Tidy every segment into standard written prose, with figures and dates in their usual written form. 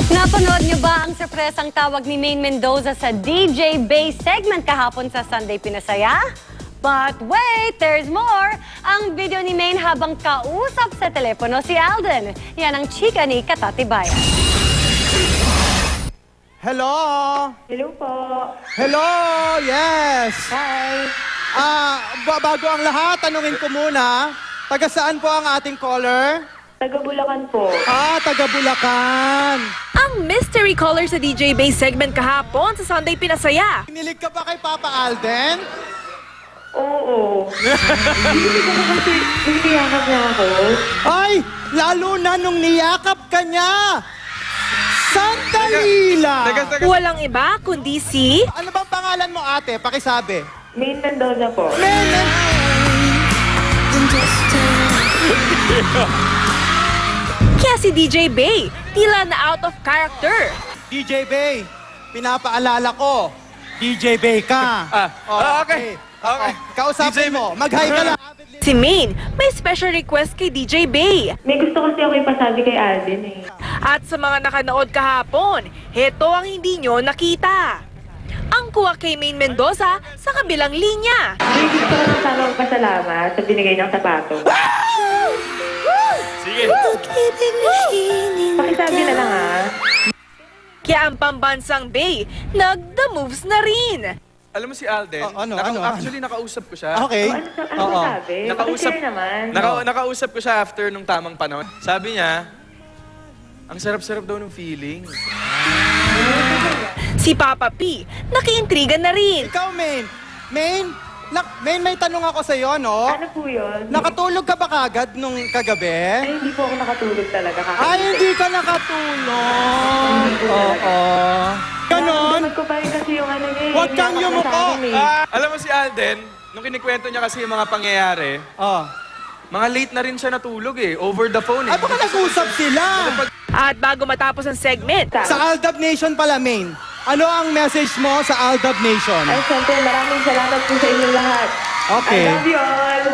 Napanood niyo ba ang sorpresang tawag ni Maine Mendoza sa DJ Bay segment kahapon sa Sunday Pinasaya? But wait, there's more! Ang video ni Maine habang kausap sa telepono si Alden. Yan ang chika ni Katatibayan. Hello! Hello po. Hello! Yes! Hi. Bago ang lahat, tanungin ko muna, taga saan po ang ating caller? Taga Bulacan po. Taga Bulacan. Ang mystery caller sa DJ Bay segment kahapon sa Sunday Pinasaya. Kinilig ka ba kay Papa Alden? Oo. Hindi ko kasi niliyakap niya ako. Ay, lalo na nung niyakap ka niya. Sandali lang. Walang iba kundi si Ano bang pangalan mo, ate? Pakisabi. Maine Mendoza po. kaya si DJ Bay, tila na out of character. DJ Bay, pinapaalala ko, DJ Bay ka. Okay. Kausapin DJ mo, mag-hi ka lang. Si Maine, may special request kay DJ Bay. May gusto kasi ako ipasabi kay Alden eh. At sa mga nakanood kahapon, heto ang hindi nyo nakita. Ang kuha kay Maine Mendoza sa kabilang linya. May gusto ko lang sana magpasalamat sa binigay ng sapato. Sige. Pakisabi na lang ha. Kaya ang pambansang Bay, nag-the moves na rin. Alam mo si Alden, ano? actually nakausap ko siya. Okay. Ano Oo. sabi? Nakausap, Pakishare naman. nakausap ko siya after nung tamang panahon. Sabi niya, ang sarap-sarap daw ng feeling. Si Papa P, nakiintriga na rin. Ikaw, Maine. Maine, may tanong ako sa'yo, no? Ano po yun? Nakatulog ka ba kagad nung kagabi? Ay, hindi po ako nakatulog talaga. Ay, hindi ka nakatulog. Oo. Ganon? Naman ko pa rin kasi yung ano niya eh. Huwag kang Niyakap na yumuko. sa akin eh. Alam mo si Alden, nung kinikwento niya kasi yung mga pangyayari, Oh. mga late na rin siya natulog eh, over the phone eh. Ay, baka nag-usap sila. At bago matapos ang segment, Sa Aldab Nation pala, Maine. Ano ang message mo sa Aldab Nation? Ay, syempre, maraming salamat po sa inyong lahat. Okay. I love you all.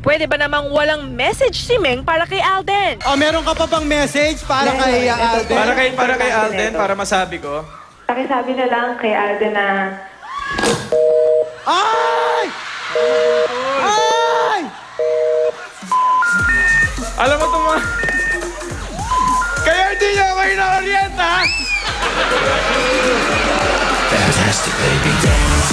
pwede ba namang walang message si Meng para kay Alden? Meron ka pa bang message para Meron. kay Ito po. Alden? Para kay Alden, para masabi ko. Pakisabi na lang kay Alden na Ay! Ay! Alam mo mga... Kaya hindi niya ako ina-orient, ha? Fantastic baby dance.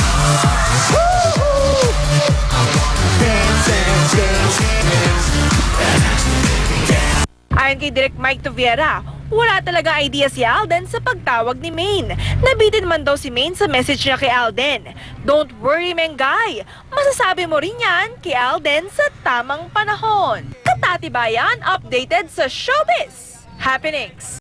Dance, dance, dance, dance. Fantastic baby dance. Ayon kay Direk Mike Toviera, wala talaga idea si Alden sa pagtawag ni Maine. Nabitin man daw si Maine sa message niya kay Alden. Don't worry, Mengay. Masasabi mo rin yan kay Alden sa tamang panahon. Katatibayan, updated sa showbiz happenings.